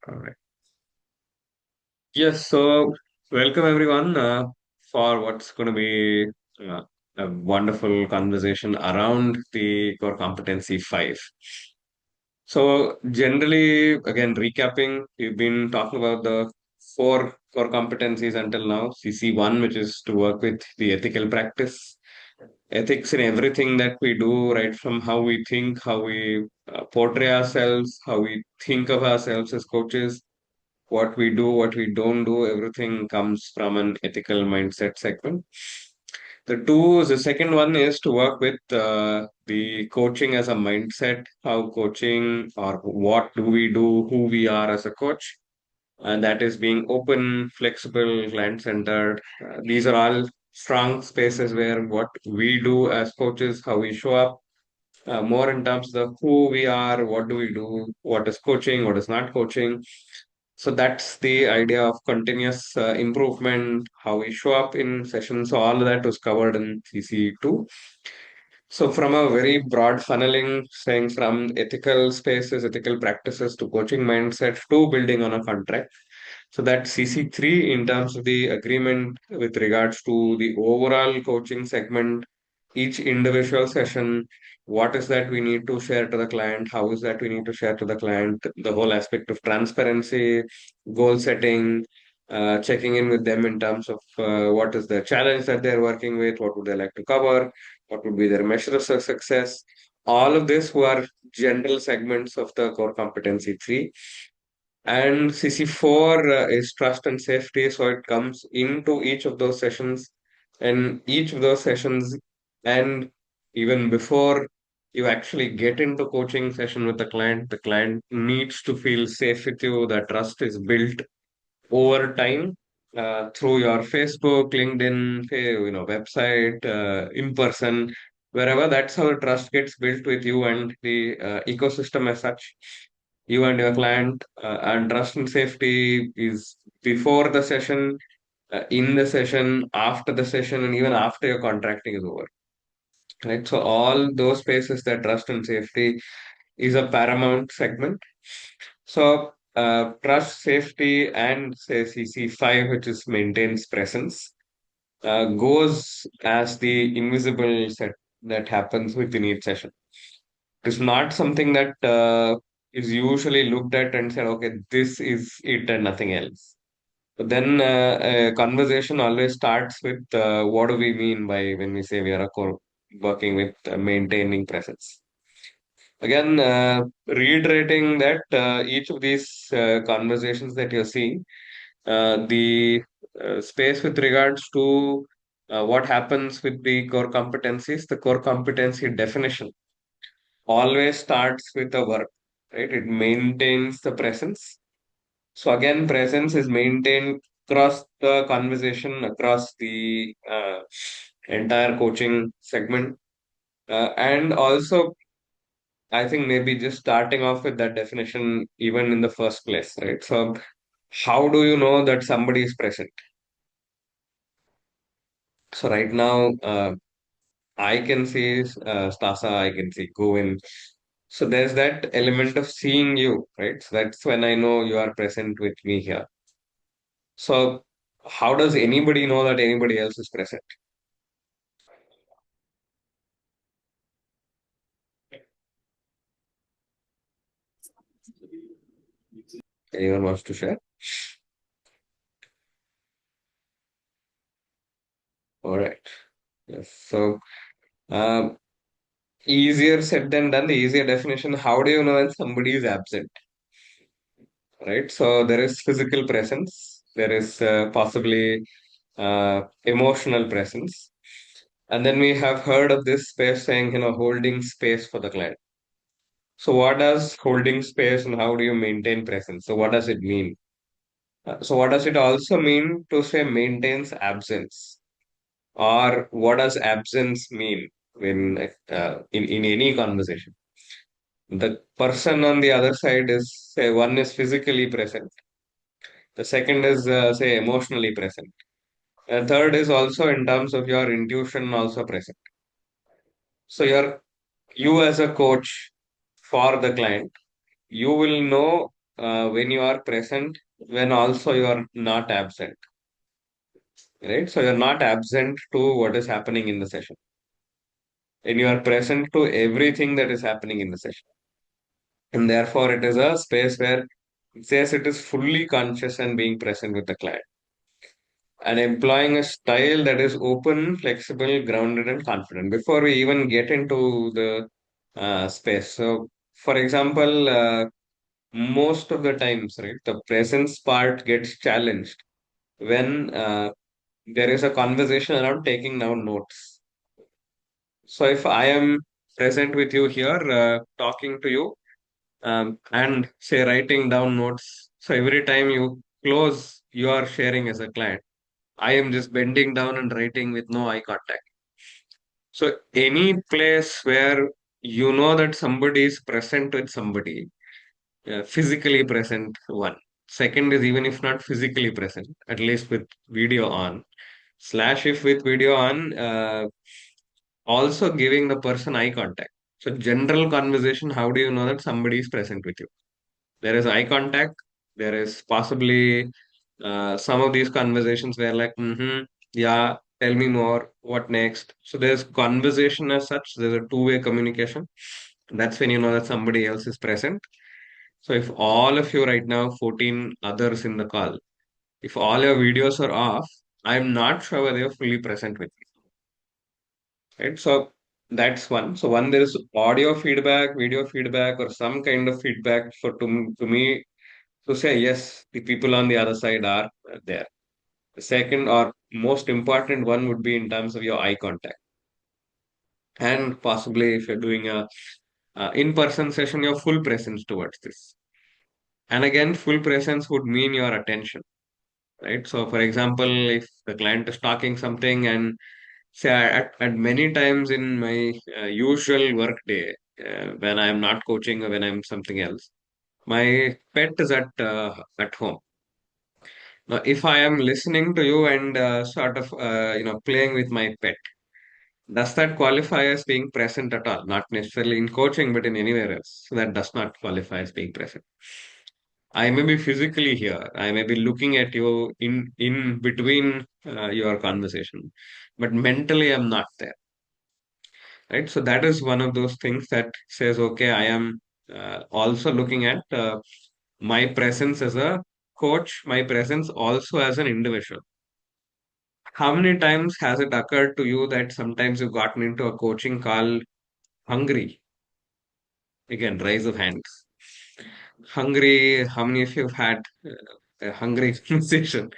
All right. Yes, so welcome everyone for what's going to be uh, a wonderful conversation around the core competency 5. So, generally, again, recapping, we've been talking about the four core competencies until now. CC1, which is to work with the ethical practice, ethics in everything that we do, right from how we think, how we portray ourselves, how we think of ourselves as coaches, what we do, what we don't do, everything comes from an ethical mindset segment. The second one is to work with the coaching as a mindset, how coaching or what do we do, who we are as a coach. And that is being open, flexible, client centered. These are all strong spaces where what we do as coaches, how we show up, more in terms of who we are, what do we do, what is coaching, what is not coaching. So that's the idea of continuous improvement, how we show up in sessions. So all of that was covered in CC2. So from a very broad funneling, saying from ethical spaces, ethical practices to coaching mindset to building on a contract. So that CC3 in terms of the agreement with regards to the overall coaching segment, each individual session, what is that we need to share to the client, how is that we need to share to the client, the whole aspect of transparency, goal setting, checking in with them in terms of what is the challenge that they're working with, what would they like to cover, what would be their measures of success. All of this were general segments of the core competency three. And CC4 is trust and safety, so it comes into each of those sessions. And each of those sessions, and even before you actually get into coaching session with the client needs to feel safe with you. That trust is built over time through your Facebook, LinkedIn, website, in person, wherever. That's how the trust gets built with you and the ecosystem as such, you and your client. And trust and safety is before the session, in the session, after the session, and even after your contracting is over. Right. So all those spaces, that trust and safety is a paramount segment. So trust, safety, and say CC5, which is maintains presence, goes as the invisible set that happens within each session. It's not something that is usually looked at and said, okay, this is it and nothing else. But then a conversation always starts with what do we mean by when we say we are a core working with maintaining presence. Again, reiterating that each of these conversations that you're seeing, the space with regards to what happens with the core competencies, the core competency definition always starts with the work, right? It maintains the presence. So again, presence is maintained across the conversation, across the entire coaching segment. And also, I think maybe just starting off with that definition, even in the first place, right? So, how do you know that somebody is present? So, right now, I can see Stasa, I can see Govin. So, there's that element of seeing you, right? So, that's when I know you are present with me here. So, how does anybody know that anybody else is present? Anyone wants to share? All right. Yes. So, um, easier said than done, the easier definition. How do you know when somebody is absent? Right? So there is physical presence, there is possibly emotional presence, and then we have heard of this space saying, holding space for the client. So what does holding space and how do you maintain presence? So what does it mean? So what does it also mean to say maintains absence? Or what does absence mean when in any conversation? The person on the other side is, say, one is physically present. The second is, say, emotionally present. And third is also in terms of your intuition also present. So you as a coach for the client, you will know. when you are present, when also you are not absent, right? So you're not absent to what is happening in the session, and you are present to everything that is happening in the session. And therefore, it is a space where it says it is fully conscious and being present with the client and employing a style that is open, flexible, grounded, and confident. Before we even get into the space, so for example, most of the times, right, the presence part gets challenged when there is a conversation around taking down notes. So if I am present with you here, talking to you, and say writing down notes, so every time you close, you are sharing as a client. I am just bending down and writing with no eye contact. So any place where you know that somebody is present with somebody, physically present, one. Second is even if not physically present, at least with video on. Slash if with video on, also giving the person eye contact. So general conversation, how do you know that somebody is present with you? There is eye contact. There is possibly some of these conversations where like, yeah, tell me more. What next? So there's conversation as such. There's a two-way communication. That's when you know that somebody else is present. So if all of you right now, 14 others in the call, if all your videos are off, I'm not sure whether you're fully present with me, right? So that's one. So one, there is audio feedback, video feedback, or some kind of feedback for to me to say yes, the people on the other side are there. The second or most important one would be in terms of your eye contact, and possibly if you're doing a in-person session, your full presence towards this. And again, full presence would mean your attention, right? So, for example, if the client is talking something, and say at many times in my usual work day, when I am not coaching or when I'm something else, my pet is at home. Now, if I am listening to you and sort of playing with my pet, does that qualify as being present at all? Not necessarily in coaching, but in anywhere else. So that does not qualify as being present. I may be physically here. I may be looking at you in between your conversation, but mentally I'm not there. Right. So that is one of those things that says, okay, I am also looking at my presence as a coach, my presence also as an individual. How many times has it occurred to you that sometimes you've gotten into a coaching call hungry? Again, raise of hands. Hungry, how many of you have had a hungry conversation?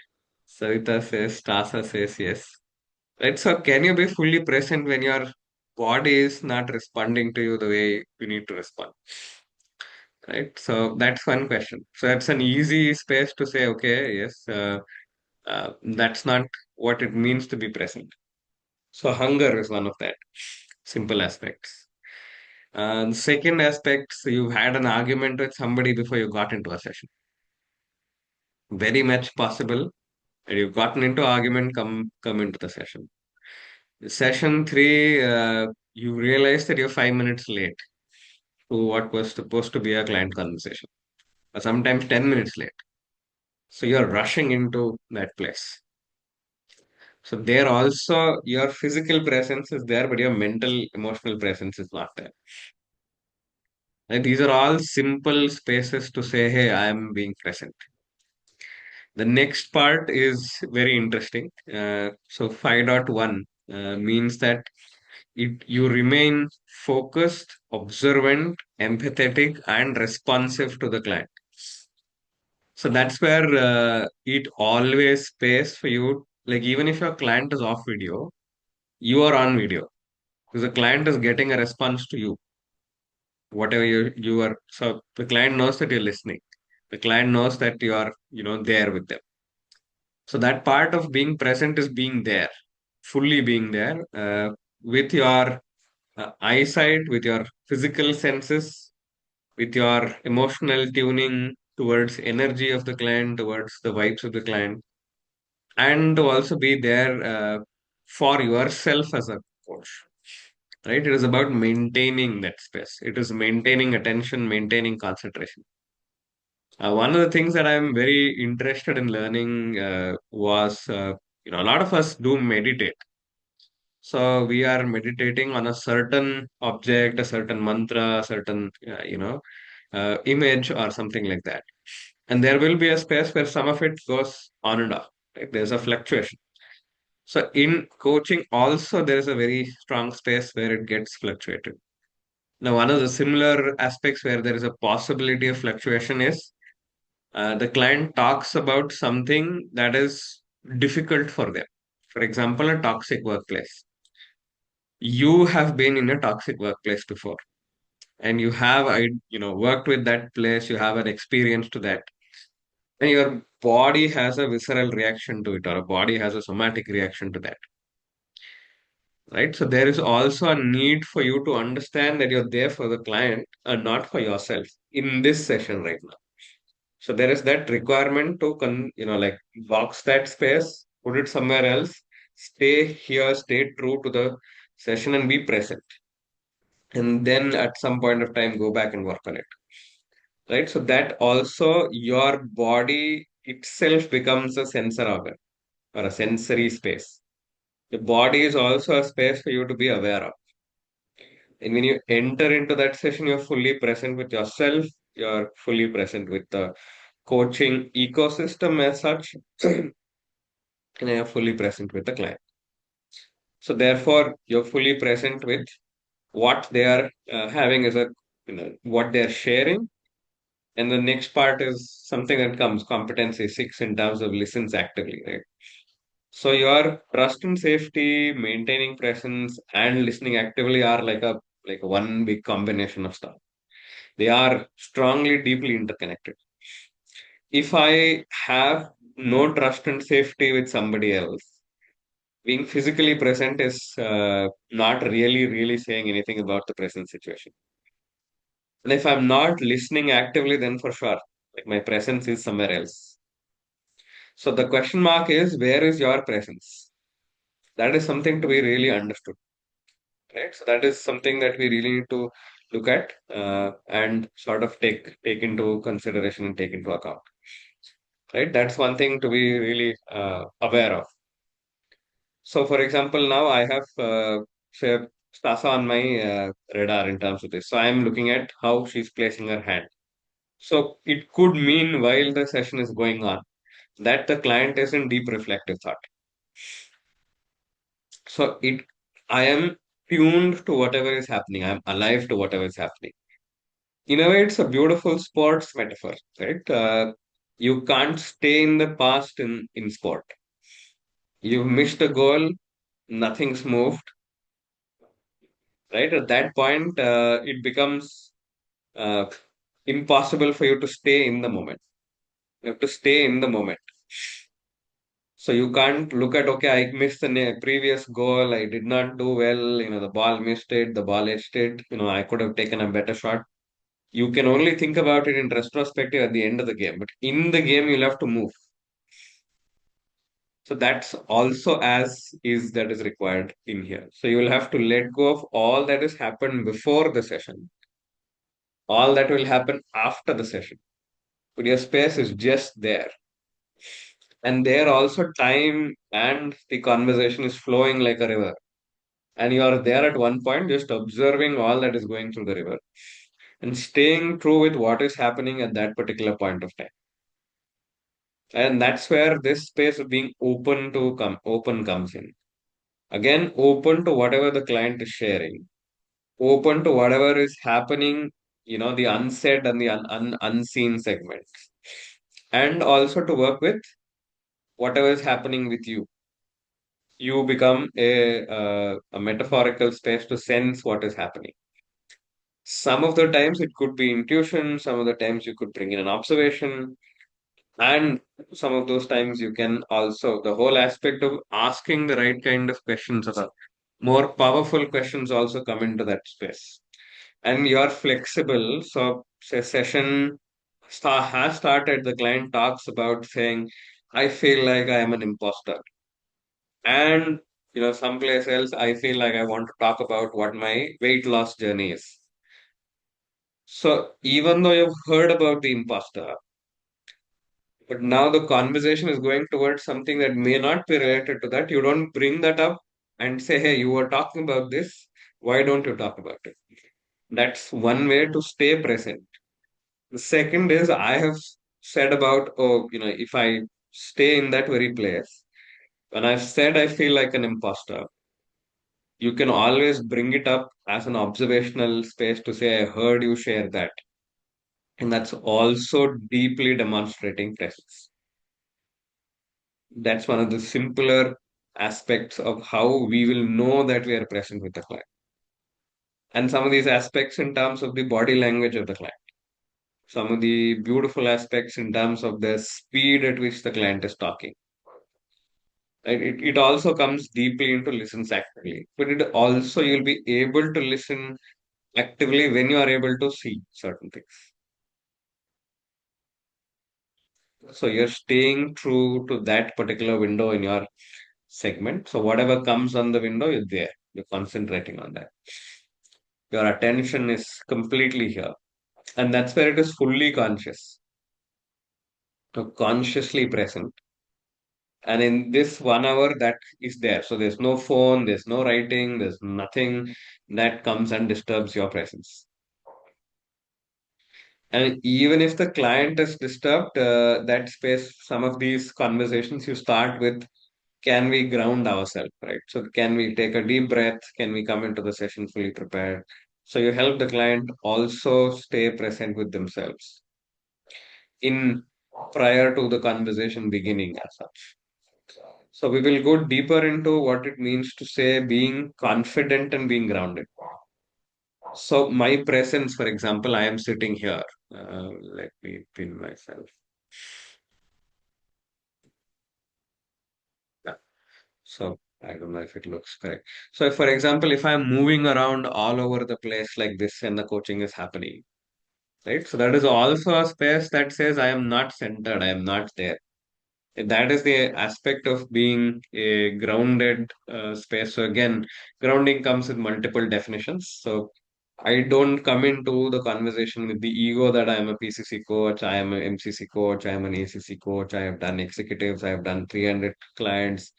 Savita says, Tasa says yes. Right, so can you be fully present when your body is not responding to you the way you need to respond? Right, so that's one question. So that's an easy space to say, okay, yes, that's not what it means to be present. So hunger is one of that simple aspects. The second aspect, so you've had an argument with somebody before you got into a session. Very much possible. And you've gotten into argument, come into the session. Session three, you realize that you're 5 minutes late to what was supposed to be a client conversation, or sometimes 10 minutes late. So you're rushing into that place. So there also your physical presence is there, but your mental, emotional presence is not there. Right? These are all simple spaces to say, hey, I am being present. The next part is very interesting. So 5.1 means that you remain focused, observant, empathetic, and responsive to the client. So that's where it always pays for you. Like even if your client is off video, you are on video because the client is getting a response to you, whatever you are. So the client knows that you're listening. The client knows that you are there with them. So that part of being present is being there, fully being there with your eyesight, with your physical senses, with your emotional tuning towards energy of the client, towards the vibes of the client, and to also be there for yourself as a coach. Right? It is about maintaining that space. It is maintaining attention, maintaining concentration. One of the things that I'm very interested in learning was, a lot of us do meditate. So we are meditating on a certain object, a certain mantra, a certain, image or something like that. And there will be a space where some of it goes on and off. Right? There's a fluctuation. So in coaching also there is a very strong space where it gets fluctuated. Now, one of the similar aspects where there is a possibility of fluctuation is the client talks about something that is difficult for them. For example, a toxic workplace. You have been in a toxic workplace before, and you have, worked with that place. You have an experience to that, and your body has a visceral reaction to it, or a body has a somatic reaction to that, right? So there is also a need for you to understand that you're there for the client and not for yourself in this session right now. So there is that requirement to like box that space, put it somewhere else, stay here, stay true to the session and be present. And then at some point of time, go back and work on it. Right. So that also your body itself becomes a sensor organ or a sensory space. The body is also a space for you to be aware of. And when you enter into that session, you're fully present with yourself, you're fully present with the coaching ecosystem as such, and you're fully present with the client. So therefore, you're fully present with what they are having as a, what they're sharing. And the next part is something that comes competency six in terms of listens actively, right? So your trust and safety, maintaining presence, and listening actively are like one big combination of stuff. They are strongly, deeply interconnected. If I have no trust and safety with somebody else, being physically present is not really, really saying anything about the present situation. And if I'm not listening actively, then for sure, like my presence is somewhere else. So the question mark is, where is your presence? That is something to be really understood, right? So that is something that we really need to look at and sort of take into consideration and take into account, right? That's one thing to be really aware of. So, for example, now I have say Stasa on my radar in terms of this. So I'm looking at how she's placing her hand. So it could mean while the session is going on that the client is in deep reflective thought. So I am tuned to whatever is happening. I'm alive to whatever is happening. In a way, it's a beautiful sports metaphor, right? You can't stay in the past in sport. You've missed a goal, nothing's moved, right? At that point, it becomes uh, impossible for you to stay in the moment. You have to stay in the moment. So you can't look at, okay, I missed the previous goal. I did not do well. The ball missed it. The ball edged it. I could have taken a better shot. You can only think about it in retrospective at the end of the game. But in the game, you'll have to move. So that's also as is that is required in here. So you will have to let go of all that has happened before the session. All that will happen after the session. But your space is just there. And there also time and the conversation is flowing like a river. And you are there at one point just observing all that is going through the river and staying true with what is happening at that particular point of time. And that's where this space of being open comes in. Again, open to whatever the client is sharing, open to whatever is happening, the unsaid and the unseen segments, and also to work with whatever is happening with you. You become a metaphorical space to sense what is happening. Some of the times it could be intuition, some of the times you could bring in an observation, and some of those times you can also, the whole aspect of asking the right kind of questions or more powerful questions also come into that space. And you're flexible. So, say session has started, the client talks about saying, I feel like I am an imposter. And someplace else, I feel like I want to talk about what my weight loss journey is. So even though you've heard about the imposter, But now the conversation is going towards something that may not be related to that. You don't bring that up and say, hey, you were talking about this. Why don't you talk about it? That's one way to stay present. The second is I have said about, oh, if I stay in that very place, when I've said I feel like an imposter, you can always bring it up as an observational space to say, I heard you share that. And that's also deeply demonstrating presence. That's one of the simpler aspects of how we will know that we are present with the client. And some of these aspects in terms of the body language of the client, some of the beautiful aspects in terms of the speed at which the client is talking. Right? It also comes deeply into listens actively, but it also you'll be able to listen actively when you are able to see certain things. So you're staying true to that particular window in your segment. So whatever comes on the window is there. You're concentrating on that. Your attention is completely here. And that's where it is fully conscious. So consciously present. And in this 1 hour, that is there. So there's no phone, there's no writing, there's nothing that comes and disturbs your presence. And even if the client is disturbed, that space, some of these conversations you start with, can we ground ourselves, right? So can we take a deep breath? Can we come into the session fully prepared? So you help the client also stay present with themselves in prior to the conversation beginning as such. So we will go deeper into what it means to say being confident and being grounded. So my presence, for example, I am sitting here. Let me pin myself. Yeah. So I don't know if it looks correct. So for example, if I'm moving around all over the place like this and the coaching is happening, right? So that is also a space that says I am not centered, I am not there. That is the aspect of being a grounded space. So again, grounding comes with multiple definitions. So I don't come into the conversation with the ego that I am a PCC coach, I am an MCC coach, I am an ACC coach, I have done executives, I have done 300 clients.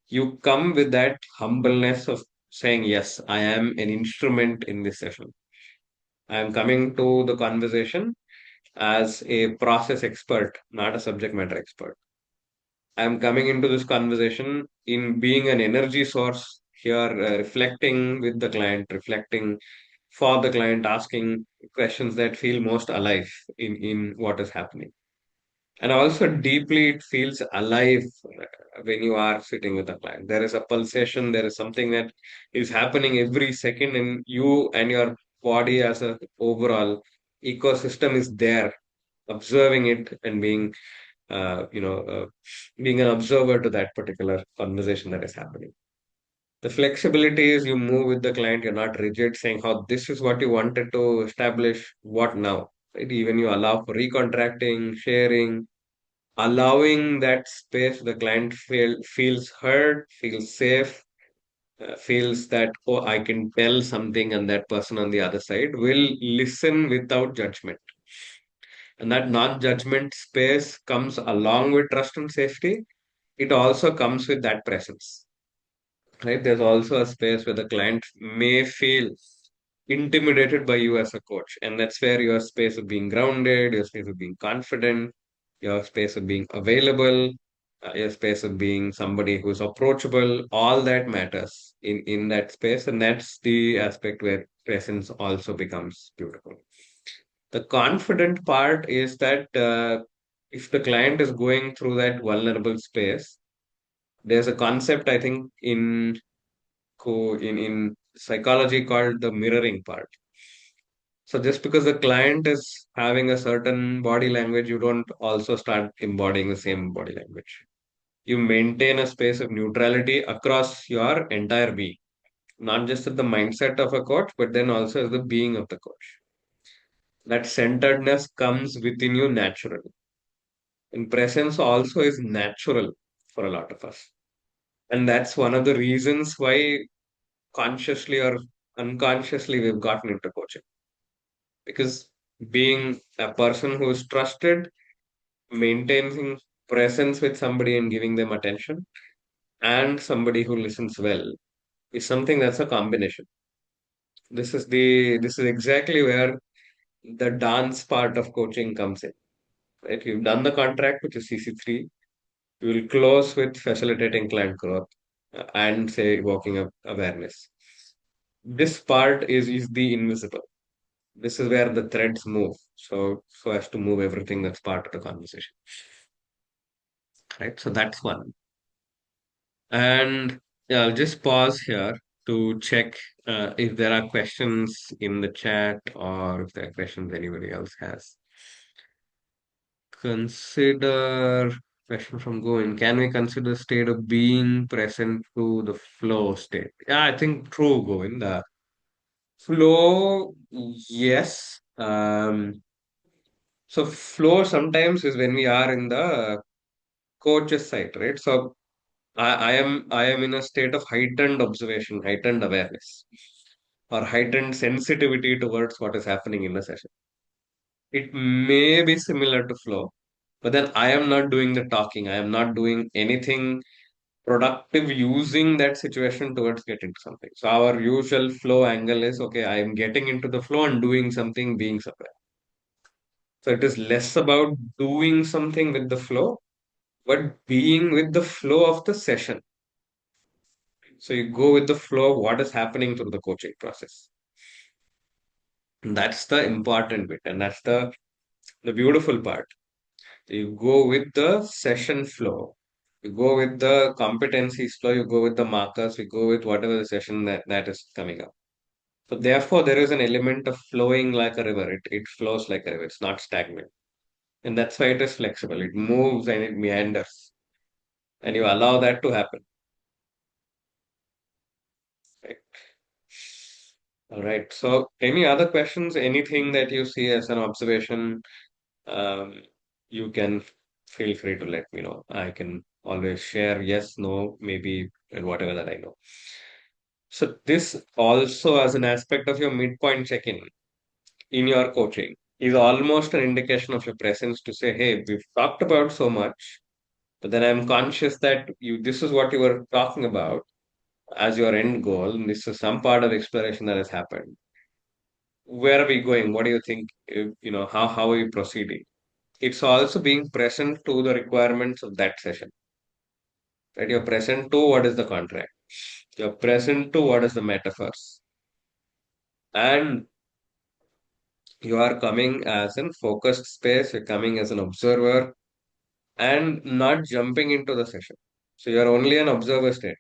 You come with that humbleness of saying, yes, I am an instrument in this session. I am coming to the conversation as a process expert, not a subject matter expert. I'm coming into this conversation in being an energy source here, reflecting with the client, reflecting for the client, asking questions that feel most alive in what is happening. And also, deeply, it feels alive when you are sitting with a client. There is a pulsation, there is something that is happening every second, and you and your body as a overall ecosystem is there, observing it and uh, you know, uh, being an observer to that particular conversation that is happening. The flexibility is you move with the client, you're not rigid, saying how this is what you wanted to establish, what now? Right? Even you allow for recontracting, sharing, allowing that space the client feels heard, feels safe, feels that, oh, I can tell something, and that person on the other side will listen without judgment. And that non-judgment space comes along with trust and safety. It also comes with that presence, right? There's also a space where the client may feel intimidated by you as a coach, and that's where your space of being grounded, your space of being confident, your space of being available, your space of being somebody who's approachable, all that matters in that space, and that's the aspect where presence also becomes beautiful. The confident part is that if the client is going through that vulnerable space, there's a concept I think in psychology called the mirroring part. So just because the client is having a certain body language, you don't also start embodying the same body language. You maintain a space of neutrality across your entire being, not just at the mindset of a coach, but then also as the being of the coach. That centeredness comes within you naturally. And presence also is natural for a lot of us. And that's one of the reasons why consciously or unconsciously we've gotten into coaching. Because being a person who is trusted maintaining presence with somebody and giving them attention, and somebody who listens well is something that's a combination. This is exactly where the dance part of coaching comes in. Right? You've done the contract, which is CC3. You will close with facilitating client growth and say working awareness. This part is the invisible. This is where the threads move. So as to move everything that's part of the conversation. Right. So that's one. And yeah, I'll just pause here to check if there are questions in the chat or if there are questions anybody else has. Consider question from Goin. Can we consider state of being present to the flow state? Yeah, I think true, Goin. The flow, yes. So flow sometimes is when we are in the coach's side, right? So I am in a state of heightened observation, heightened awareness, or heightened sensitivity towards what is happening in the session. It may be similar to flow, but then I am not doing the talking. I am not doing anything productive using that situation towards getting to something. So our usual flow angle is okay, I am getting into the flow and doing something, being somewhere. So it is less about doing something with the flow, but being with the flow of the session. So you go with the flow of what is happening through the coaching process. And that's the important bit, and that's the beautiful part. You go with the session flow. You go with the competencies flow. You go with the markers. You go with whatever the session that is coming up. So therefore, there is an element of flowing like a river. It flows like a river. It's not stagnant, and that's why it is flexible. It moves and it meanders, and you allow that to happen. Right. All right. So, any other questions? Anything that you see as an observation, um, you can feel free to let me know. I can always share yes, no, maybe, and whatever that I know. So, this also, as an aspect of your midpoint check-in in your coaching, is almost an indication of your presence to say, "Hey, we've talked about so much, but then I'm conscious that this is what you were talking about as your end goal, and this is some part of exploration that has happened. Where are we going? What do you think? How are we proceeding?" It's also being present to the requirements of that session. Right? You're present to what is the contract. You're present to what is the metaphors. And you are coming as in focused space, you're coming as an observer and not jumping into the session. So you're only an observer state.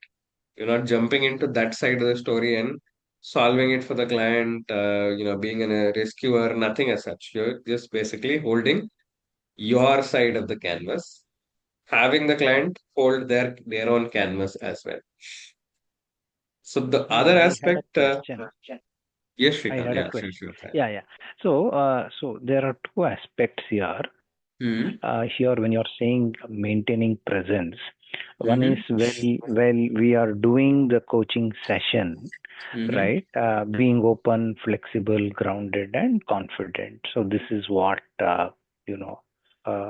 You're not jumping into that side of the story and solving it for the client, being a rescuer, nothing as such. You're just basically holding your side of the canvas, having the client hold their own canvas as well. So the other I had a aspect, question. yes, I Shrikant, had a yeah, sure, question. sure. Yeah, yeah. So there are two aspects here. Mm-hmm. Here, when you're saying maintaining presence, one is Mm-hmm. well we are doing the coaching session, Mm-hmm. right? Being open, flexible, grounded, and confident. So this is what you know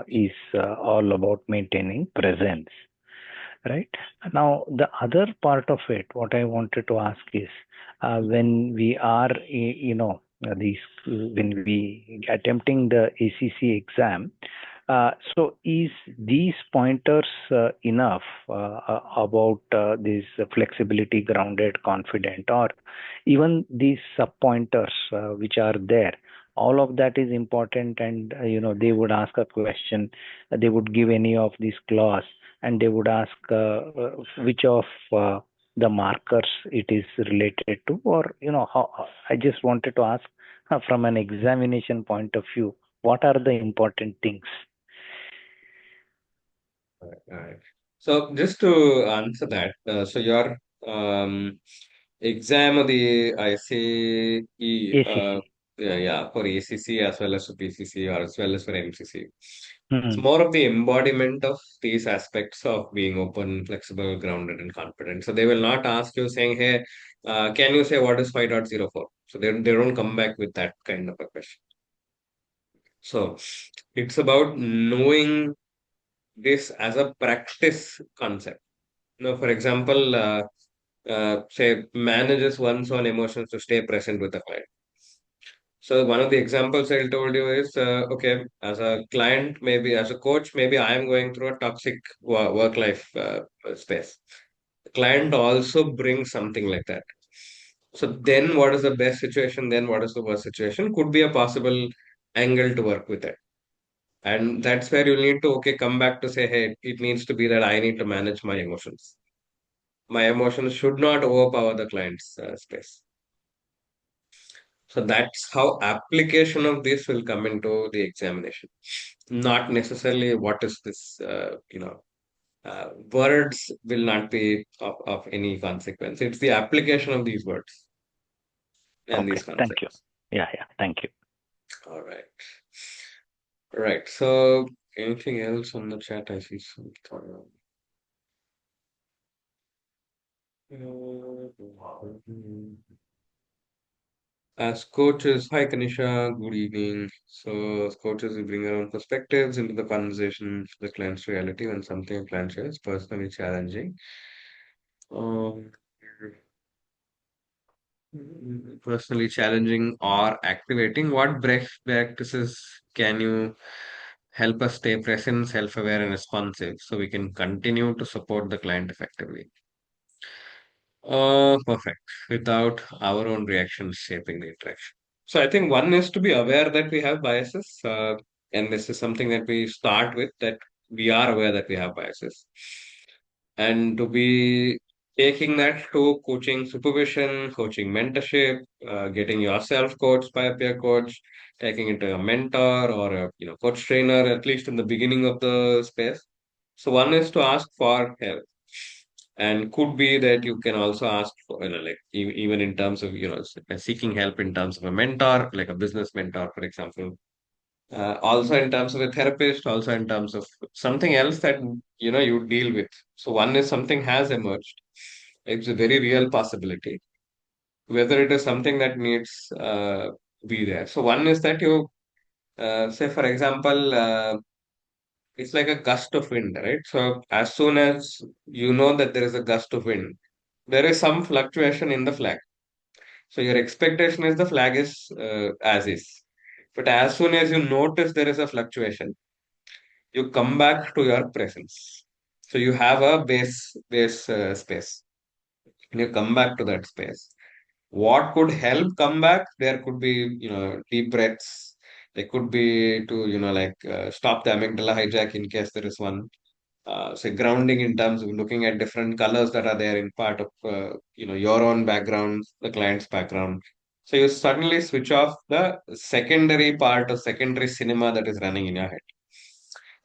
is all about maintaining presence. Right. Now, the other part of it, what I wanted to ask is, when we are, when we attempting the ACC exam, so is these pointers enough about this flexibility, grounded, confident, or even these sub pointers which are there? All of that is important, and they would ask a question, they would give any of these clause, and they would ask which of the markers it is related to, or how. I just wanted to ask from an examination point of view, what are the important things? All right. So just to answer that, so your um, exam of the ICE, ACC. for ACC as well as for PCC or as well as for MCC. It's Hmm. more of the embodiment of these aspects of being open, flexible, grounded, and confident. So they will not ask you saying, "Hey, can you say what is 5.04?" So they don't come back with that kind of a question. So it's about knowing this as a practice concept. For example, say managers one's own emotions to stay present with the client. So one of the examples I told you is, okay, as a client, maybe as a coach, maybe I am going through a toxic work-life space. The client also brings something like that. So then what is the best situation? Then what is the worst situation? Could be a possible angle to work with it. And that's where you need to, okay, come back to say, hey, it needs to be that I need to manage my emotions. My emotions should not overpower the client's space. So that's how application of this will come into the examination. Not necessarily what is this, words will not be of any consequence. It's the application of these words and Okay, these thank you. concepts. Yeah, yeah, thank you. All right. Right. So anything else on the chat? I see some. As coaches, hi Kanisha, good evening. So, as coaches, we bring our own perspectives into the conversation, the client's reality when something a client shares personally challenging. Um, Personally challenging or activating. What breath practices can you help us stay present, self-aware, and responsive so we can continue to support the client effectively? Perfect. Without our own reactions shaping the interaction. So I think one is to be aware that we have biases, and this is something that we start with, that we are aware that we have biases, and to be taking that to coaching supervision, coaching mentorship, getting yourself coached by a peer coach, taking it to a mentor or a coach trainer, at least in the beginning of the space. So one is to ask for help, and could be that you can also ask for, like even in terms of seeking help in terms of a mentor, like a business mentor, for example. Also in terms of a therapist, also in terms of something else that you deal with. So one is something has emerged. It's a very real possibility. Whether it is something that needs be there. So one is that you say, for example, it's like a gust of wind, right? So as soon as you know that there is a gust of wind, there is some fluctuation in the flag. So your expectation is the flag is as is. But as soon as you notice there is a fluctuation, you come back to your presence. So you have a base space. And you come back to that space. What could help come back? There could be deep breaths. There could be to stop the amygdala hijack in case there is one. Say grounding in terms of looking at different colors that are there in part of your own background, the client's background. So you suddenly switch off the secondary part of secondary cinema that is running in your head.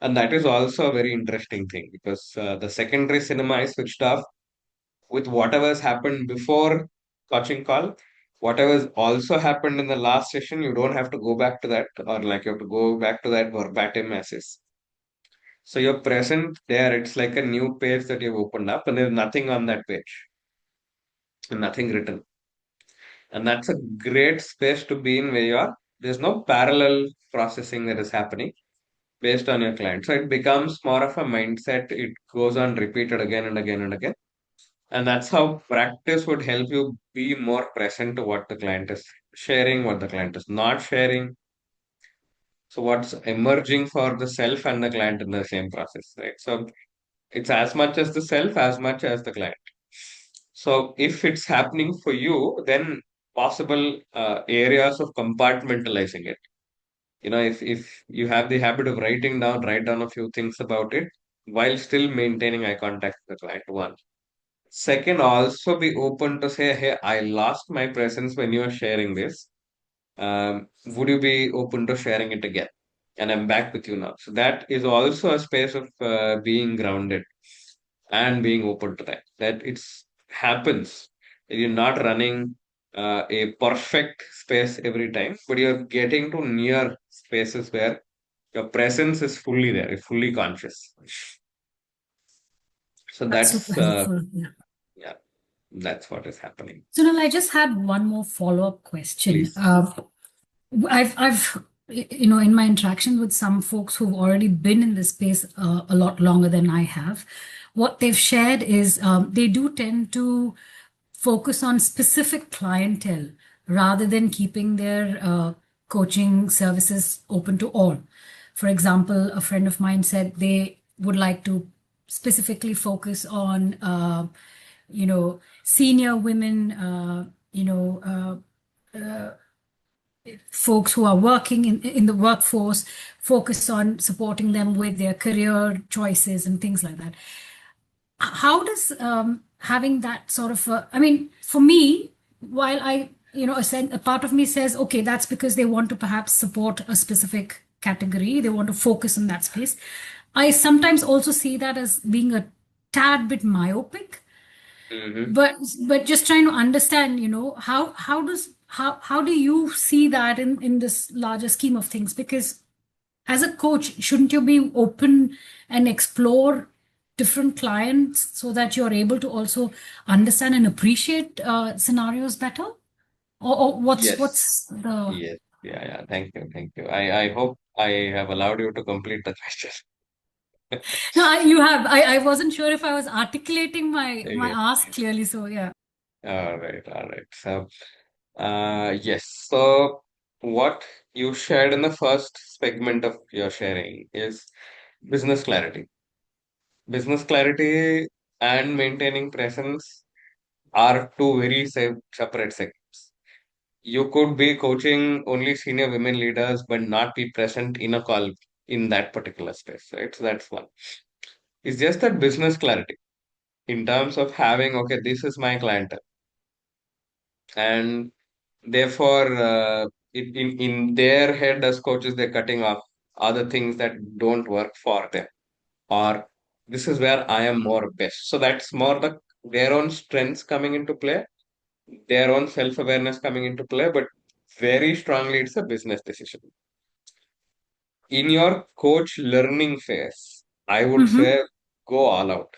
And that is also a very interesting thing, because the secondary cinema is switched off with whatever has happened before coaching call. Whatever has also happened in the last session, you don't have to go back to that, or like you have to go back to that verbatim as is. So you're present there. It's like a new page that you've opened up, and there's nothing on that page, and nothing written. And that's a great space to be in, where you are. There's no parallel processing that is happening based on your client. So it becomes more of a mindset. It goes on repeated again and again and again. And that's how practice would help you be more present to what the client is sharing, what the client is not sharing. So what's emerging for the self and the client in the same process, right? So it's as much as the self, as much as the client. So if it's happening for you, then possible areas of compartmentalizing it. If you have the habit of write down a few things about it while still maintaining eye contact with the client. One. Second, also be open to say, hey, I lost my presence when you are sharing this. Would you be open to sharing it again? And I'm back with you now. So that is also a space of being grounded and being open to that. That it's happens. You're not running a perfect space every time, but you're getting to near spaces where your presence is fully there, fully conscious. So That's super helpful. Yeah. yeah, that's what is happening. So now I just had one more follow-up question. Please. I've in my interactions with some folks who've already been in this space a lot longer than I have, what they've shared is they do tend to focus on specific clientele rather than keeping their coaching services open to all. For example, a friend of mine said they would like to specifically focus on, senior women, folks who are working in the workforce, focus on supporting them with their career choices and things like that. How does having that sort of, I mean, for me, while a part of me says, okay, that's because they want to perhaps support a specific category, they want to focus on that space. I sometimes also see that as being a tad bit myopic, Hmm. but just trying to understand, how do you see that in this larger scheme of things? Because as a coach, shouldn't you be open and explore different clients so that you're able to also understand and appreciate scenarios better? Or Yes. what's the... Yes. Yeah. Yeah. Thank you. Thank you. I hope I have allowed you to complete the question. No, you have. I wasn't sure if I was articulating my Yes. ask clearly. So yeah. All right. All right. So, yes. So, what you shared in the first segment of your sharing is business clarity. Business clarity and maintaining presence are two very separate segments. You could be coaching only senior women leaders, but not be present in a call in that particular space, right? So that's one. It's just that business clarity in terms of having, okay, this is my clientele, and therefore, in their head as coaches, they're cutting off other things that don't work for them, or this is where I am more best. So that's more their own strengths coming into play, their own self awareness coming into play, but very strongly it's a business decision. In your coach learning phase, I would Mm-hmm. say go all out.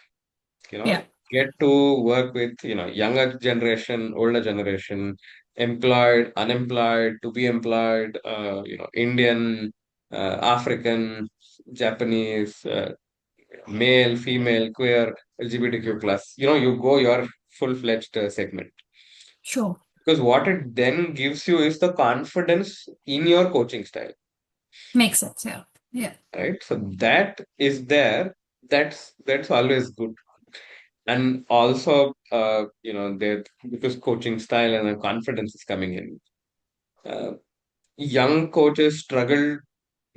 Yeah. Get to work with younger generation, older generation, employed, unemployed, to be employed, Indian, African, Japanese, male, female, queer, LGBTQ plus. You go your full-fledged segment, Sure. because what it then gives you is the confidence in your coaching style, Makes sense. Yeah. Yeah. right? So that is there. That's always good. And also, that because coaching style and the confidence is coming in, uh, young coaches struggle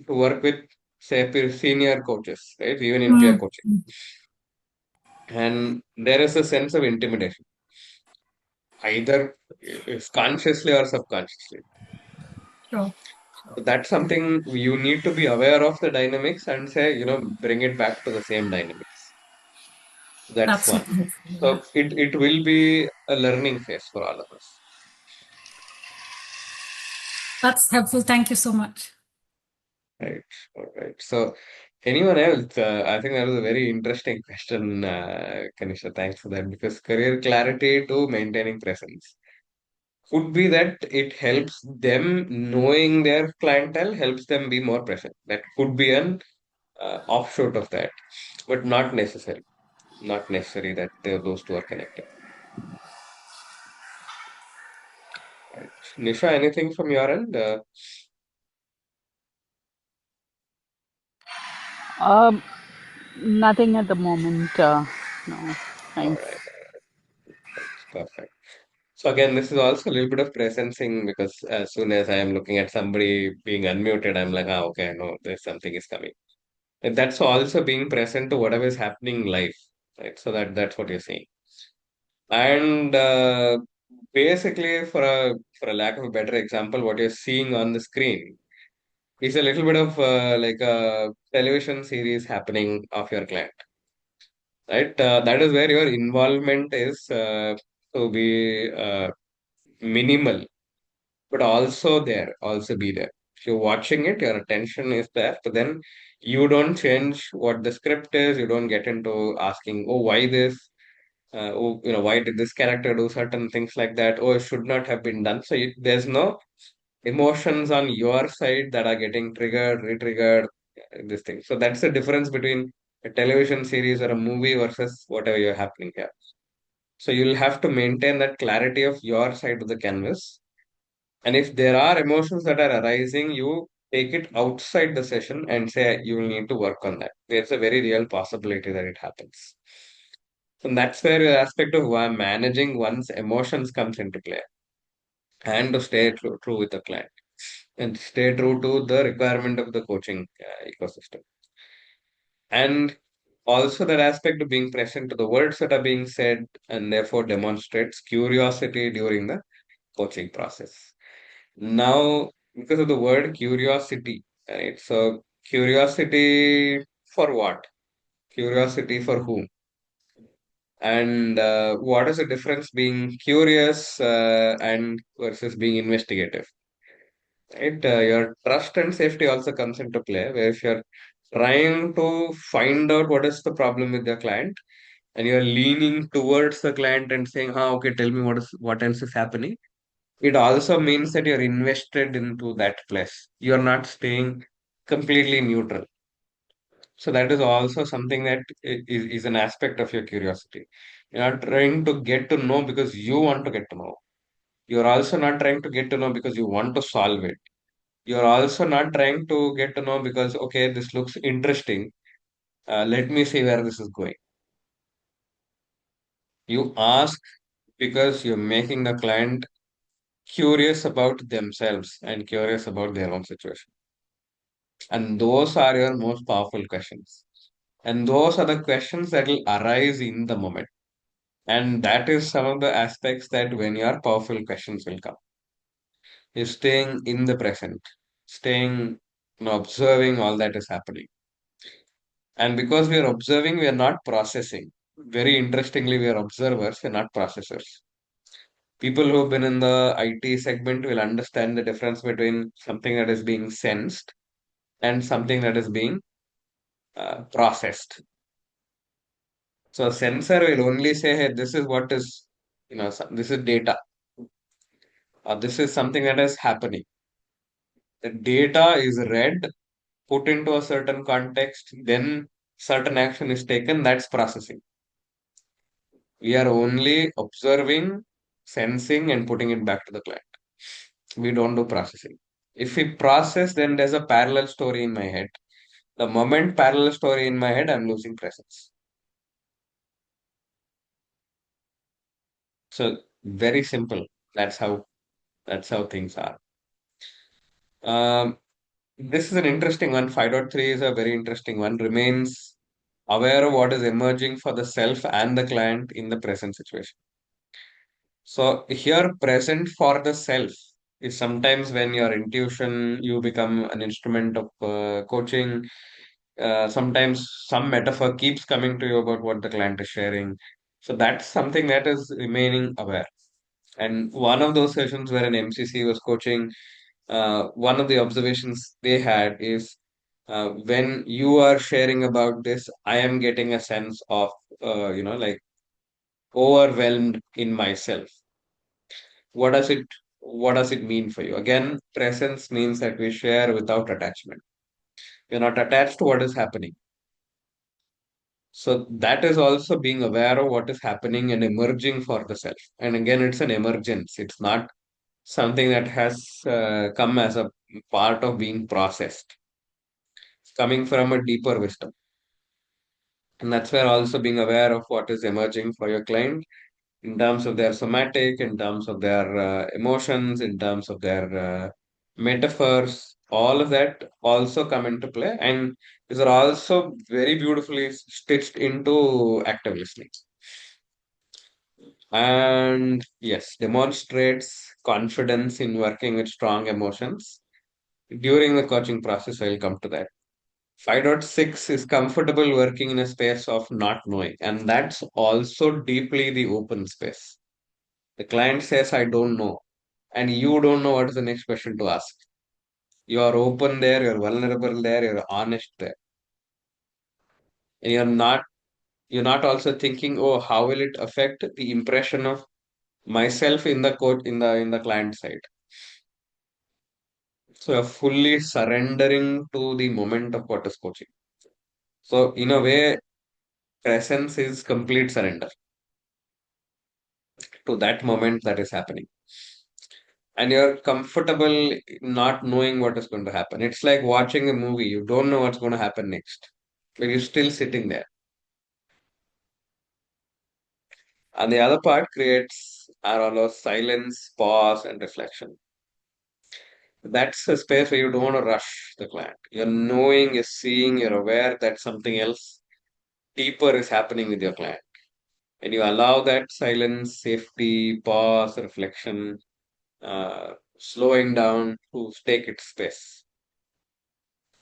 to work with, say, senior coaches, right? Even in peer Mm. coaching, and there is a sense of intimidation, either it's consciously or subconsciously. Sure. So that's something you need to be aware of the dynamics and say, bring it back to the same dynamics. That's That's one. super helpful. Yeah. So it will be a learning phase for all of us. That's helpful. Thank you so much. Right. All right. So, anyone else? I think that was a very interesting question, Kanisha. Thanks for that. Because career clarity to maintaining presence could be that it helps them knowing their clientele, helps them be more present. That could be an offshoot of that, but not necessary. Not necessary that those two are connected. Right. Nisha, anything from your end? Um, Nothing at the moment. No, All thanks. right. That's perfect. So again, this is also a little bit of presencing because as soon as I am looking at somebody being unmuted, I'm like, okay, no, there's something is coming. And that's also being present to whatever is happening live, right? So that's what you're saying. And basically, for a lack of a better example, what you're seeing on the screen is a little bit of like a television series happening of your client, right? That is where your involvement is to be minimal, but also be there. If you're watching it, your attention is there, but then you don't change what the script is. You don't get into asking, oh, why this? Why did this character do certain things like that? Oh, it should not have been done. So there's no emotions on your side that are getting triggered, re-triggered, this thing. So that's the difference between a television series or a movie versus whatever you're happening here. So you'll have to maintain that clarity of your side of the canvas. And if there are emotions that are arising, you take it outside the session and say you will need to work on that. There's a very real possibility that it happens. And that's where the aspect of managing one's emotions comes into play, and to stay true with the client and stay true to the requirement of the coaching ecosystem. And also that aspect of being present to the words that are being said and therefore demonstrates curiosity during the coaching process. Now, because of the word curiosity, right? So, curiosity for what? Curiosity for whom? And what is the difference being curious and versus being investigative? Right? Your trust and safety also comes into play, where if you're trying to find out what is the problem with the client, and you're leaning towards the client and saying, okay, tell me what else is happening." It also means that you're invested into that place. You're not staying completely neutral. So that is also something that is an aspect of your curiosity. You're not trying to get to know because you want to get to know. You're also not trying to get to know because you want to solve it. You're also not trying to get to know because, okay, this looks interesting. Let me see where this is going. You ask because you're making the client curious about themselves and curious about their own situation. And those are your most powerful questions. And those are the questions that will arise in the moment. And that is some of the aspects that when your powerful questions will come. You're staying in the present, staying, observing all that is happening. And because we are observing, we are not processing. Very interestingly, we are observers, we're not processors. People who've been in the IT segment will understand the difference between something that is being sensed and something that is being processed. So a sensor will only say, hey, this is what is, this is data. Or this is something that is happening. The data is read, put into a certain context, then certain action is taken, that's processing. We are only observing, sensing, and putting it back to the client. We don't do processing. If we process, then there's a parallel story in my head. The moment parallel story in my head, I'm losing presence. So very simple. That's how things are. Um, this is an interesting one. 5.3 is a very interesting one. Remains aware of what is emerging for the self and the client in the present situation. So here, present for the self is sometimes when your intuition, you become an instrument of coaching. Sometimes some metaphor keeps coming to you about what the client is sharing. So that's something that is remaining aware. And one of those sessions where an MCC was coaching, one of the observations they had is when you are sharing about this, I am getting a sense of, like overwhelmed in myself. What does it mean for you? Again, presence means that we share without attachment. We're not attached to what is happening. So that is also being aware of what is happening and emerging for the self. And again, it's an emergence. It's not something that has come as a part of being processed. It's coming from a deeper wisdom. And that's where also being aware of what is emerging for your client in terms of their somatic, in terms of their emotions, in terms of their metaphors, all of that also come into play. And these are also very beautifully stitched into active listening. And yes, demonstrates confidence in working with strong emotions. During the coaching process, I will come to that. 5.6 is comfortable working in a space of not knowing, and that's also deeply the open space. The client says, I don't know, and you don't know what is the next question to ask. You are open there, you're vulnerable there, you're honest there. And you're not also thinking, oh, how will it affect the impression of myself in the client side? So you're fully surrendering to the moment of what is coaching. So in a way, presence is complete surrender to that moment that is happening. And you're comfortable not knowing what is going to happen. It's like watching a movie. You don't know what's going to happen next, but you're still sitting there. And the other part creates are all of silence, pause, and reflection. That's a space where you don't want to rush the client. You're knowing, you're seeing, you're aware that something else deeper is happening with your client. And you allow that silence, safety, pause, reflection, slowing down to take its space.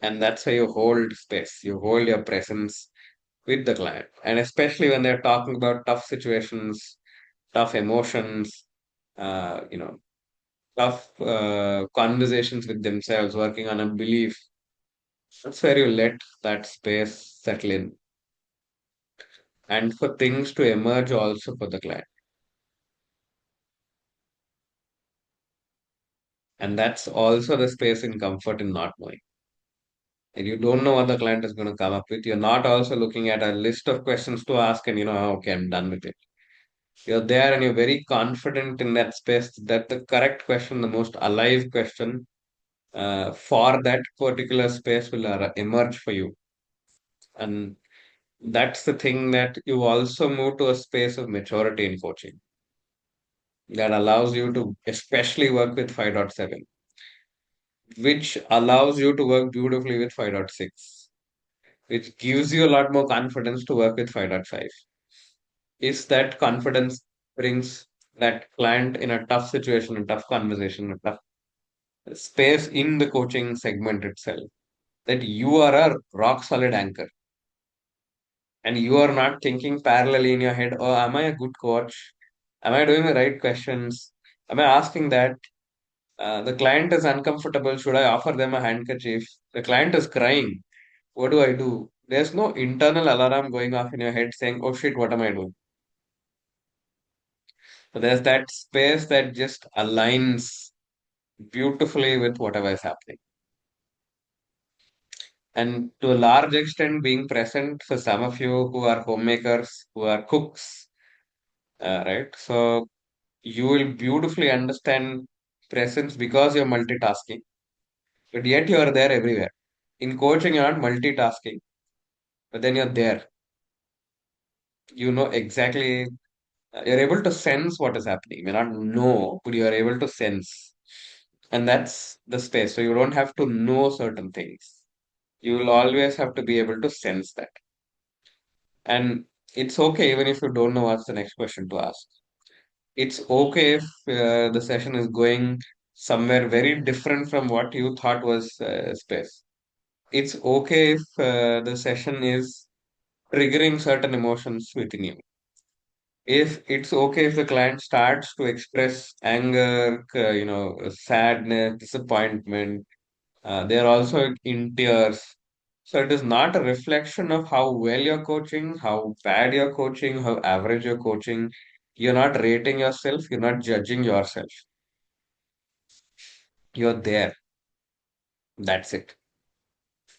And that's how you hold space. You hold your presence with the client. And especially when they're talking about tough situations, tough emotions, you know, tough conversations with themselves, working on a belief. That's where you let that space settle in and for things to emerge also for the client. And that's also the space in comfort in not knowing. And you don't know what the client is going to come up with. You're not also looking at a list of questions to ask and, okay, I'm done with it. You're there and you're very confident in that space that the correct question, the most alive question for that particular space will emerge for you. And that's the thing that you also move to a space of maturity in coaching that allows you to especially work with 5.7, which allows you to work beautifully with 5.6, which gives you a lot more confidence to work with 5.5. Is that confidence brings that client in a tough situation, a tough conversation, a tough space in the coaching segment itself, that you are a rock solid anchor and you are not thinking parallelly in your head, oh, am I a good coach? Am I doing the right questions? Am I asking that? The client is uncomfortable. Should I offer them a handkerchief? The client is crying. What do I do? There's no internal alarm going off in your head saying, oh shit, what am I doing? So there's that space that just aligns beautifully with whatever is happening. And to a large extent, being present for some of you who are homemakers, who are cooks, right? So you will beautifully understand presence because you're multitasking, but yet you are there everywhere. In coaching, you're not multitasking, but then you're there. You know exactly, you're able to sense what is happening. You may not know, but you are able to sense. And that's the space. So you don't have to know certain things. You will always have to be able to sense that. And it's okay even if you don't know what's the next question to ask. It's okay if the session is going somewhere very different from what you thought was space. It's okay if the session is triggering certain emotions within you. If it's okay if the client starts to express anger, sadness, disappointment, they're also in tears. So it is not a reflection of how well you're coaching, how bad you're coaching, how average you're coaching. You're not rating yourself, you're not judging yourself. You're there. That's it.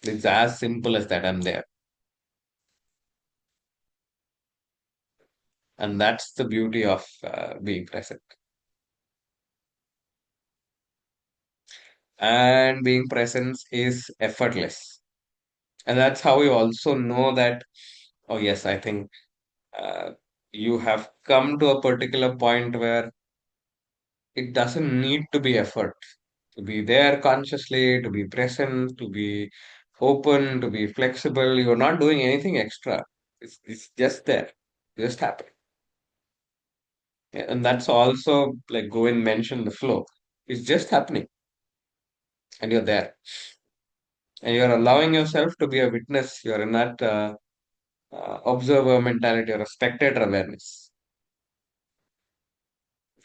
It's as simple as that. I'm there. And that's the beauty of being present. And being present is effortless. And that's how you also know that, oh, yes, I think uh, you have come to a particular point where it doesn't need to be effort to be there consciously, to be present, to be open, to be flexible. You're not doing anything extra. It's just there, just happening. Yeah, and that's also like Govind mentioned the flow. It's just happening, and you're there, and you're allowing yourself to be a witness. You're in that observer mentality or a spectator awareness,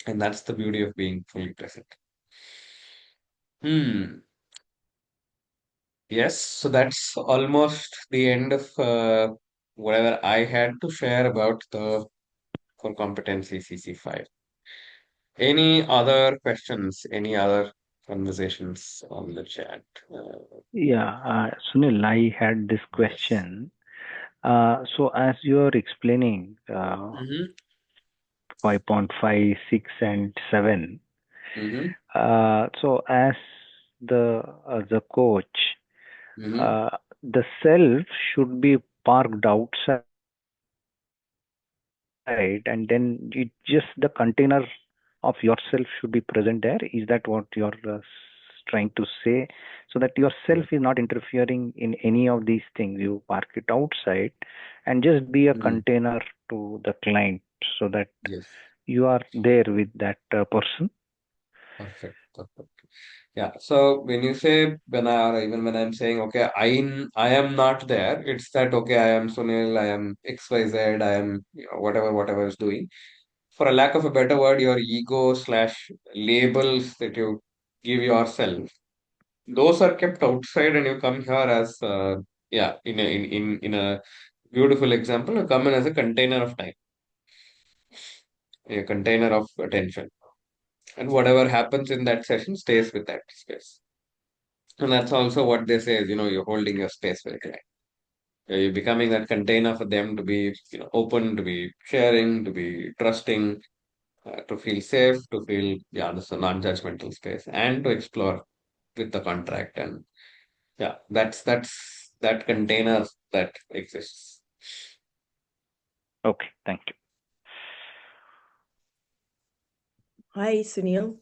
and that's the beauty of being fully present. Hmm. Yes, so that's almost the end of whatever I had to share about the core competency CC5. Any other questions? Any other conversations on the chat. Sunil, I had this Yes. question. So as you're explaining Mm-hmm. 5.5, 6, and 7, Mm-hmm. so as a coach, Mm-hmm. uh, the self should be parked outside, and then just the container of yourself should be present there. Is that what you're trying to say? So that yourself is not interfering in any of these things. You park it outside and just be a Mm-hmm. container to the client so that Yes. you are there with that person. Perfect. Perfect. Yeah. So when you say when I or even when I'm saying okay, I am not there. It's that okay. I am Sunil. I am XYZ. I am whatever is doing. For a lack of a better word, your ego slash labels that you give yourself, those are kept outside, and you come here as in a beautiful example. You come in as a container of time, a container of attention, and whatever happens in that session stays with that space. And that's also what they say is, you're holding your space very clear. You're becoming that container for them to be, open, to be sharing, to be trusting, to feel safe, to feel, yeah, this is a non-judgmental space, and to explore with the contract. And yeah, that's that container that exists. Okay, thank you. Hi, Sunil.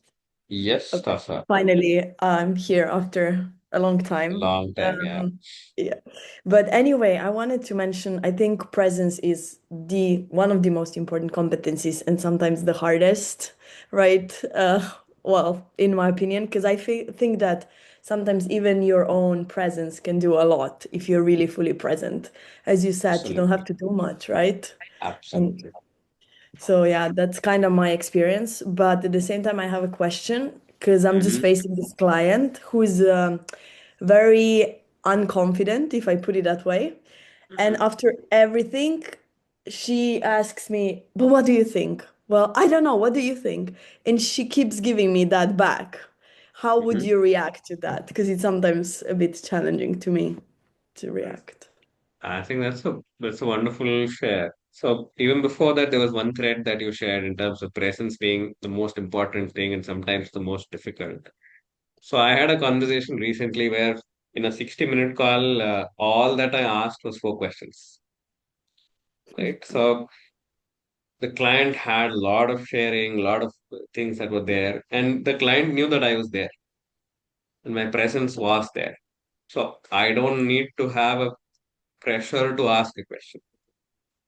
Yes, Okay. Tasa. Finally, I'm here after a long time. Long time, yeah. Yeah. But anyway, I wanted to mention, I think presence is the one of the most important competencies and sometimes the hardest, right? Well, in my opinion, because I think that sometimes even your own presence can do a lot if you're really fully present. As you said, you don't have Absolutely. to do much, right? And Absolutely. so yeah, that's kind of my experience. But at the same time, I have a question because I'm just Mm-hmm. facing this client who is very unconfident, if I put it that way. And Mm-hmm. after everything, she asks me, "But what do you think?" Well, I don't know. What do you think? And she keeps giving me that back. How would Mm-hmm. you react to that? Because it's sometimes a bit challenging to me to react. I think that's a wonderful share. So even before that, there was one thread that you shared in terms of presence being the most important thing and sometimes the most difficult. So I had a conversation recently where in a 60-minute call, all that I asked was 4 questions. Right. So the client had a lot of sharing, a lot of things that were there, and the client knew that I was there and my presence was there. So I don't need to have a pressure to ask a question.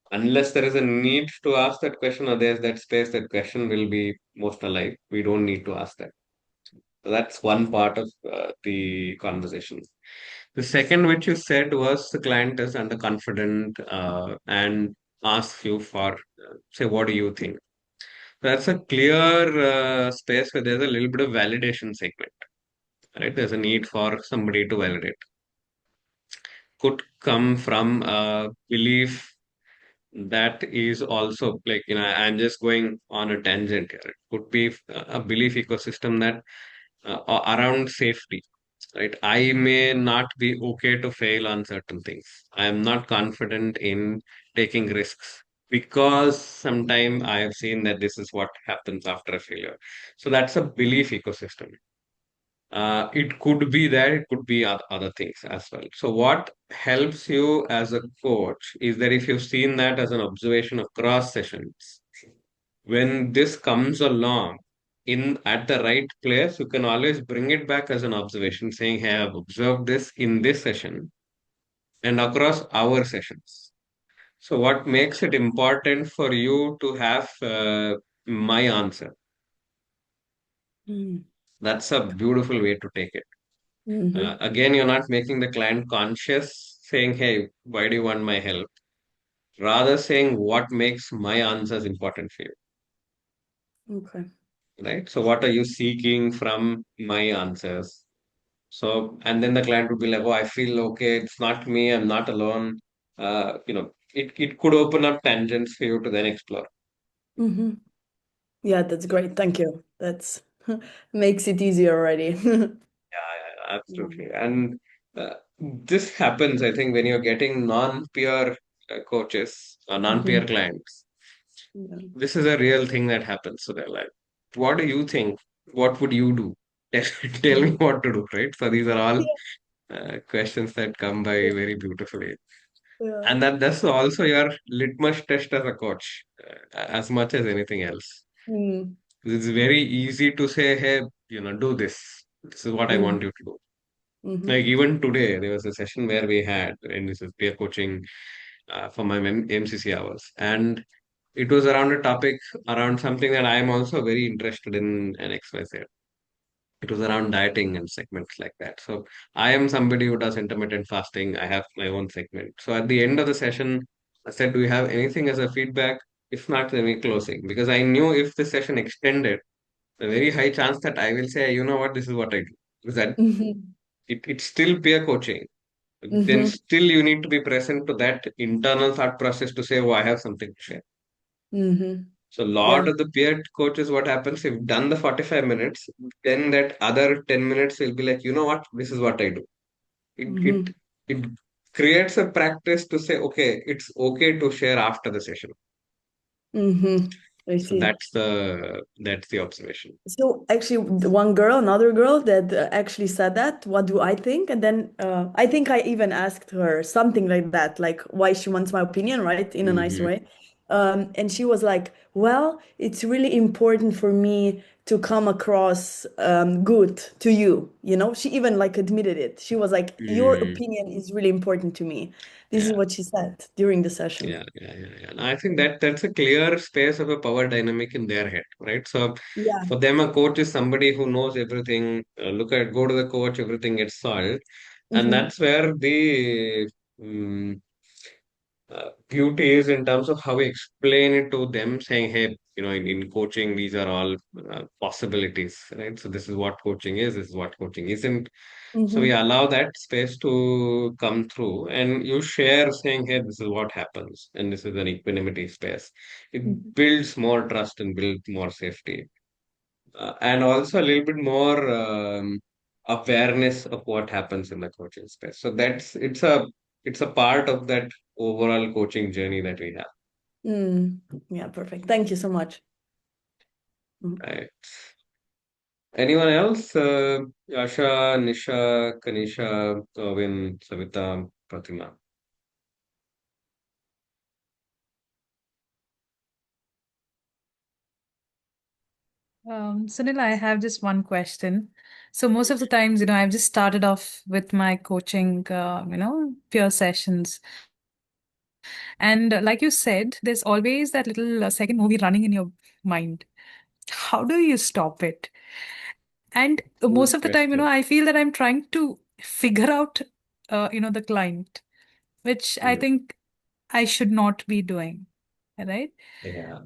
Unless there is a need to ask that question or there's that space, that question will be most alive. We don't need to ask that. So that's one part of the conversation. The second, which you said, was the client is underconfident and asks you for, say, what do you think? That's a clear space where there's a little bit of validation segment, right? There's a need for somebody to validate. Could come from a belief that is also like, I'm just going on a tangent here. It could be a belief ecosystem that around safety, right? I may not be okay to fail on certain things. I am not confident in taking risks because sometime I have seen that this is what happens after a failure. So that's a belief ecosystem. It could be that, it could be other things as well. So, what helps you as a coach is that if you've seen that as an observation across sessions, when this comes along in at the right place, you can always bring it back as an observation, saying, "Hey, I've observed this in this session and across our sessions." So, what makes it important for you to have my answer? Mm. That's a beautiful way to take it. Mm-hmm. Again, you're not making the client conscious, saying, "Hey, why do you want my help?" Rather saying, "What makes my answers important for you?" Okay. Right? So, what are you seeking from my answers? So, and then the client would be like, "Oh, I feel okay. It's not me. I'm not alone." It could open up tangents for you to then explore. Mm-hmm. Yeah, that's great. Thank you. That's makes it easier already. Yeah, absolutely. And this happens, I think, when you're getting non-peer coaches or non-peer Mhm. clients. Yeah. This is a real thing that happens. So they're like, what do you think? What would you do? Tell me Mhm. what to do, right? So these are all Yeah. questions that come by very beautifully. Yeah. And that's also your litmus test as a coach, as much as anything else. Mm. It's very easy to say, hey, do this. This is what I want Mhm. you to do. Like Mhm. even today, there was a session where we had, and this is peer coaching for my MCC hours. And it was around a topic around something that I am also very interested in and XYZ. It was around dieting and segments like that. So I am somebody who does intermittent fasting. I have my own segment. So at the end of the session, I said, do you have anything as a feedback? If not, then we closing. Because I knew if the session extended, a very high chance that I will say, you know what, this is what I do. Because Mhm. it's still peer coaching. Then Mhm. still you need to be present to that internal thought process to say, oh, I have something to share. Mhm. So lot Yeah. of the peer coaches, what happens, if done the 45 minutes, then that other 10 minutes will be like, you know what, this is what I do. It it Mhm. it creates a practice to say, okay, it's okay to share after the session. Mhm. I So see. that's the observation. So actually, the one girl, another girl that actually said that, what do I think? And then I think I even asked her something like that, like why she wants my opinion, right? In a nice Hmm. way. And she was like, well, it's really important for me to come across good to you. She even like admitted it. She was like, your Mm, opinion is really important to me. This is yeah. what she said during the session. Yeah. And I think that's a clear space of a power dynamic in their head, right? So Yeah. for them, a coach is somebody who knows everything. Go to the coach, everything gets solved, and Mm-hmm. that's where the um, beauty is in terms of how we explain it to them, saying, hey, in coaching, these are all possibilities, right? So this is what coaching is. This is what coaching isn't. So we Mm-hmm. allow that space to come through and you share saying, hey, this is what happens. And this is an equanimity space. It builds more trust and builds more safety. And also a little bit more awareness of what happens in the coaching space. So it's a part of that overall coaching journey that we have. Mm. Yeah, perfect. Thank you so much. Mhm. Right. Anyone else? Yasha, Nisha, Kanisha, Tovin, Savita, Pratima. Sunil, I have just one question. So most of the times, I've just started off with my coaching, peer sessions. And like you said, there's always that little second movie running in your mind. How do you stop it? And most Good of the time, question. I feel that I'm trying to figure out, the client, which I Mm, think I should not be doing. Right? yeah.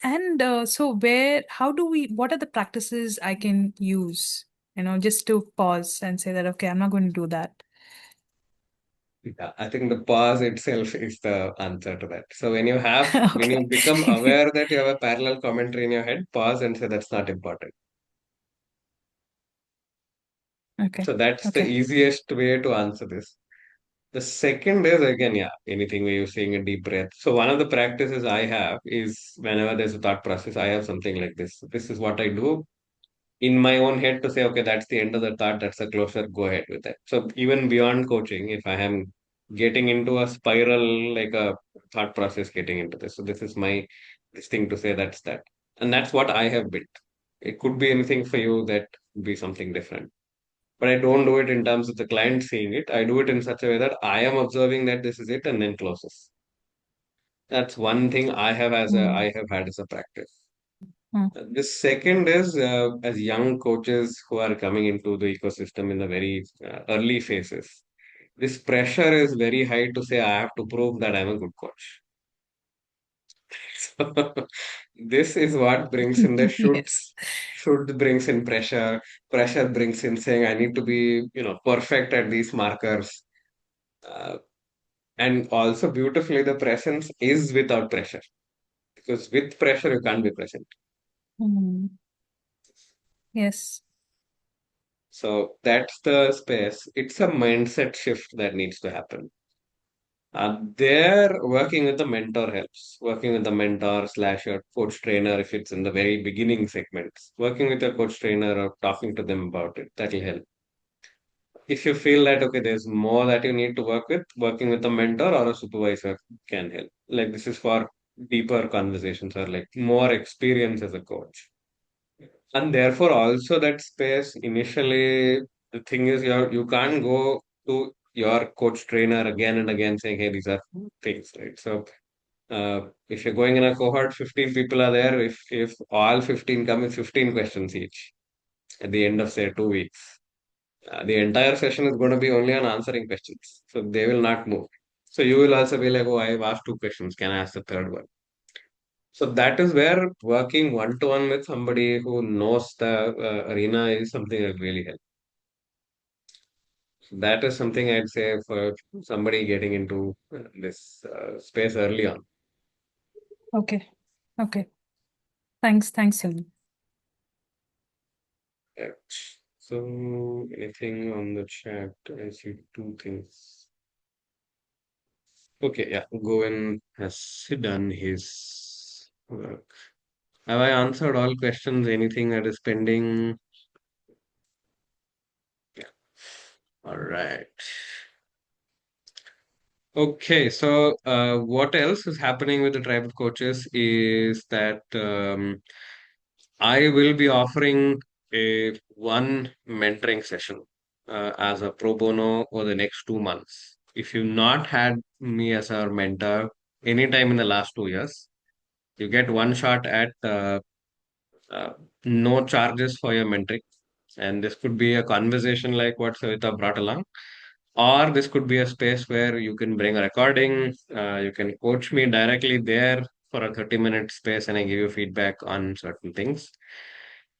And what are the practices I can use, just to pause and say that, okay, I'm not going to do that. Yeah, I think the pause itself is the answer to that. So when you Okay. become aware that you have a parallel commentary in your head, pause and say that's not important. Okay. So that's the Okay. easiest way to answer this. The second is again, yeah, anything where you're saying a deep breath. So one of the practices I have is whenever there's a thought process, I have something like this. This is what I do in my own head to say, okay, that's the end of the thought, that's a closure, go ahead with that. So even beyond coaching, if I am getting into a spiral, like a thought process getting into this. So this thing to say that's that. And that's what I have built. It could be anything for you that would be something different. But I don't do it in terms of the client seeing it. I do it in such a way that I am observing that this is it and then closes. That's one thing Mm. I have had as a practice. Mm. The second is as young coaches who are coming into the ecosystem in the very early phases. This pressure is very high to say I have to prove that I'm a good coach. So this is what brings in the Yes. shoulds. Should brings in pressure. Pressure brings in saying I need to be perfect at these markers. Uh, and also beautifully the presence is without pressure because with pressure you can't be present. Mm. Yes. So that's the space. It's a mindset shift that needs to happen. There, working with the mentor helps. Working with the mentor slash your coach trainer, if it's in the very beginning segments, working with your coach trainer or talking to them about it, that'll help. If you feel that, okay, there's more that you need to work with, working with a mentor or a supervisor can help. Like this is for deeper conversations or like more experience as a coach. And therefore, also that space initially, the thing is, you can't go to your coach trainer again and again saying, hey, these are things, right? So, if you're going in a cohort, 15 people are there. If all 15 come with 15 questions each at the end of, say, 2 weeks, the entire session is going to be only on answering questions. So, they will not move. So, you will also be like, oh, I've asked 2 questions. Can I ask the third one? So that is where working one to one with somebody who knows the arena is something that really helps. So that is something I'd say for somebody getting into this space early on. Okay. Okay. Thanks, Sunil. Yeah. So anything on the chat? I see two things. Okay, yeah. Govind has done his work. Have I answered all questions? Anything that is pending? Yeah. All right. Okay, so what else is happening with the tribal coaches is that I will be offering a one mentoring session as a pro bono over the next 2 months. If you've not had me as our mentor anytime in the last 2 years, you get one shot at uh, no charges for your mentoring. And this could be a conversation like what Savita brought along, or this could be a space where you can bring a recording, you can coach me directly there for a 30-minute space, and I give you feedback on certain things.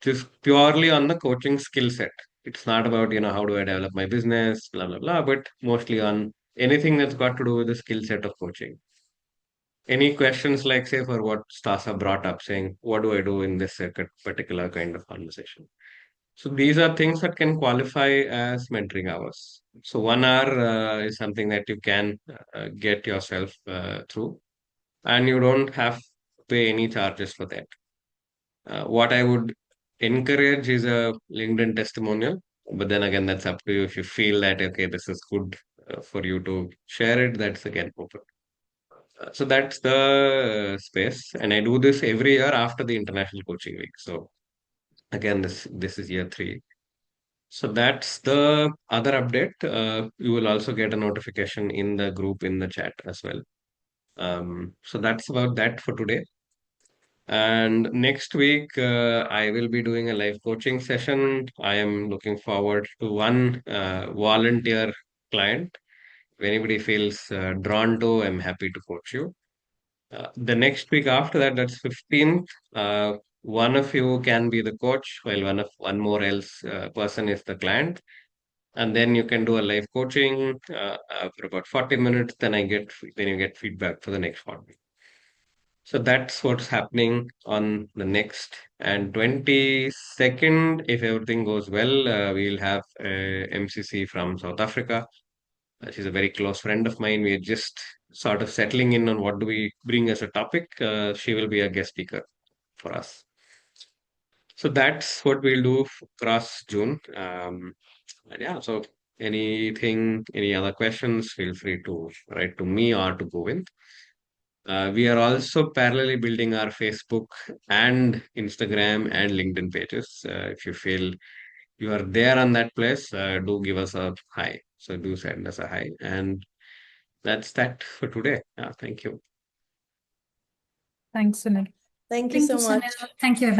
Just purely on the coaching skill set. It's not about, how do I develop my business, blah, blah, blah, but mostly on anything that's got to do with the skill set of coaching. Any questions like, say, for what Stasa brought up, saying, what do I do in this particular kind of conversation? So these are things that can qualify as mentoring hours. So 1 hour is something that you can get yourself through, and you don't have to pay any charges for that. What I would encourage is a LinkedIn testimonial, but then again, that's up to you. If you feel that, okay, this is good for you to share it, that's again open. So that's the space, and I do this every year after the International Coaching Week. So again, this is year 3. So that's the other update. You will also get a notification in the group in the chat as well. So that's about that for today. And next week, I will be doing a live coaching session. I am looking forward to one volunteer client. If anybody feels drawn to, I'm happy to coach you. The next week after that, that's 15th. One of you can be the coach, while one more else person is the client, and then you can do a live coaching for about 40 minutes. Then you get feedback for the next 40. So that's what's happening on the next and 22nd. If everything goes well, we'll have MCC from South Africa. She's a very close friend of mine. We're just sort of settling in on what do we bring as a topic. She will be a guest speaker for us. So that's what we'll do across June. And yeah, so any other questions, feel free to write to me or to Govind. We are also parallelly building our Facebook and Instagram and LinkedIn pages. If you feel you are there on that place, do give us a hi. So do send us a hi. And that's that for today. Thank you. Thanks, Sunil. Thank you Thank so you, much. Sunil. Thank you,